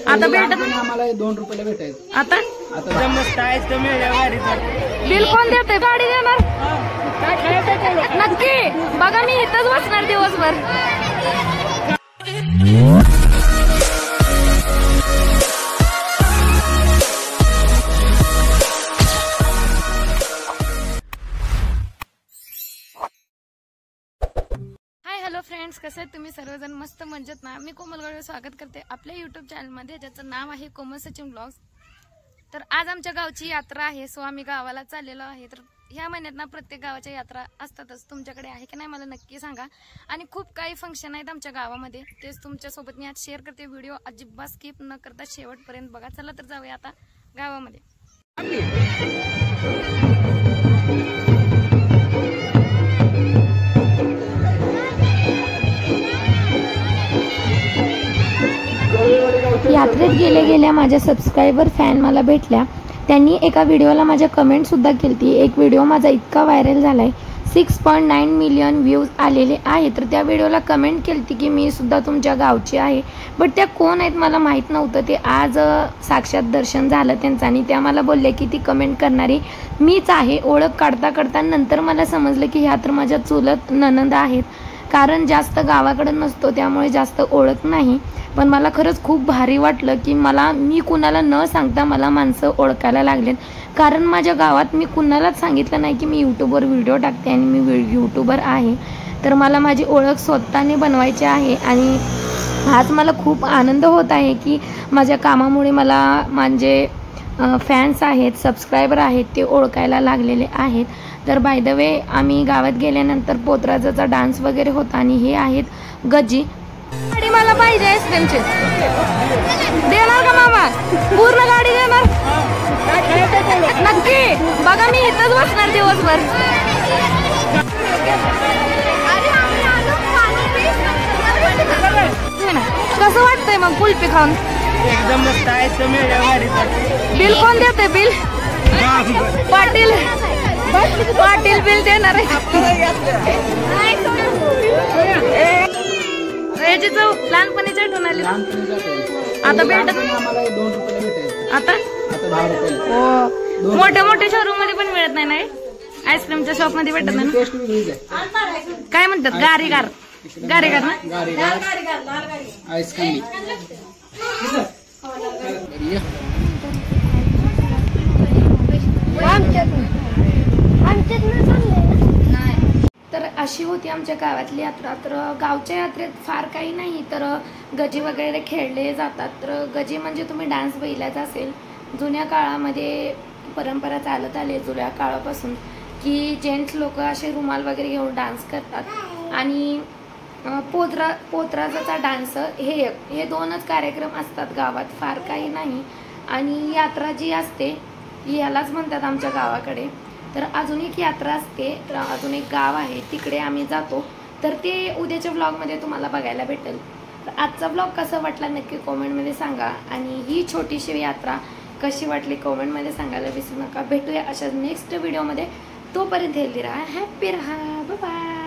आता भेटत आम्हाला 2 रुपयाला भेटायचं. आता मस्त आहे तुम्ही बिल कोण देते? गाडी देणार नक्की. बघा मी इथंच बसणार दिवसभर. हॅलो फ्रेंड्स, कसे आहेत तुम्ही सर्वजण? मस्त मजेत ना? मी कोमल गवळी स्वागत करते आपल्या युट्यूब चॅनलमध्ये, ज्याचं नाव आहे कोमल सचिन ब्लॉग्स. तर आज आमच्या गावची यात्रा आहे, सो आम्ही गावाला चाललेलो आहे. तर ह्या महिन्यात ना प्रत्येक गावाच्या यात्रा असतातच. तुमच्याकडे आहे की नाही मला नक्की सांगा. आणि खूप काही फंक्शन आहेत आमच्या गावामध्ये, तेच तुमच्यासोबत मी आज शेअर करते. व्हिडिओ अजिबात स्किप न करता शेवटपर्यंत बघा. चला तर जाऊया आता गावामध्ये. यात्रेत गेल्या माझ्या सबस्क्रायबर फॅन मला भेटल्या. त्यांनी एका व्हिडिओला माझ्या कमेंट सुद्धा केली. एक व्हिडिओ माझा इतका व्हायरल झालाय, 6.9 मिलियन व्ह्यूज आलेले आहे. तर त्या व्हिडिओला कमेंट केली की मी सुद्धा तुमच्या गावची आहे. बट त्या कोण आहेत मला माहीत नव्हतं. ते आज साक्षात दर्शन झालं त्यांचं आणि त्या मला बोलल्या की ती कमेंट करणारी मीच आहे. ओळख काढता काढता नंतर मला समजलं की ह्या तर माझ्या चुलत ननंद आहेत. कारण जास्त गावाकडे नसतो त्यामुळे जास्त ओळख नाही. पण मला खरंच खूप भारी वाटलं की मी कुणाला न सांगता मला माणसं ओळखायला लागलेत. कारण माझ्या गावात मी कुणालाच सांगितलं नाही की मी यूट्यूबवर व्हिडिओ टाकते आणि मी यूट्यूबर आहे. तर मला माझी ओळख स्वतःने बनवायची आहे. आणि आज मला खूप आनंद होत आहे की माझ्या कामामुळे मला माझे फॅन्स आहेत, सबस्क्रायबर आहेत, ते ओळखायला लागलेले आहेत. तर बाय द वे आम्ही गावात गेल्यानंतर पोतराजाचा डान्स वगैरे होता. आणि हे आहेत गजी. गाडी मला पाहिजे आईस्क्रीमची. देणार का मामा? पूर्ण गाडी देणार नक्की. बघा मी इथंच बसणार दिवसभर. कसं वाटतंय मग कुल्फी खाऊन? एकदम मस्त आहे तुम्ही. बिल कोण देते? बिल पाटील बिल देणार आहे. याची चव लहानपणीची आठवण आली. आता भेटत आम्हाला 2 रुपयाला भेटायचं. आता 10 रुपये. हो, मोठ्या शोरूम मध्ये पण मिळत नाही ना आईस्क्रीमच्या शॉप मध्ये भेटत नाही ना. काय म्हणतात? गारीगार ना? आईस्क्रीम. तर अशी होती आमच्या गावातली यात्रा. तर गावच्या यात्रेत फार काही नाही, तर गजी वगैरे खेळले जातात. तर गजी म्हणजे तुम्ही डान्स बघितलाच असेल. जुन्या काळामध्ये परंपरा चालत आली जुन्या काळापासून की जेंट्स लोक असे रुमाल वगैरे घेऊन डान्स करतात. आणि पोतराजाचा डान्स हे 2च कार्यक्रम असतात गावात, फार काही नाही. आणि यात्रा जी असते यालाच म्हणतात आमच्या गावाकडे. तर अजून एक यात्रा असते, तर अजून एक गाव आहे, तिकडे आम्ही जातो. तर ते उद्याच्या ब्लॉगमध्ये तुम्हाला बघायला भेटेल. तर आजचा ब्लॉग कसा वाटला नक्की कॉमेंटमध्ये सांगा. आणि ही छोटीशी यात्रा कशी वाटली कॉमेंटमध्ये सांगायला विसरू नका. भेटूया अशा नेक्स्ट व्हिडिओमध्ये. तोपर्यंत हेल्दी राहा, हॅप्पी राहा, बाय बाय.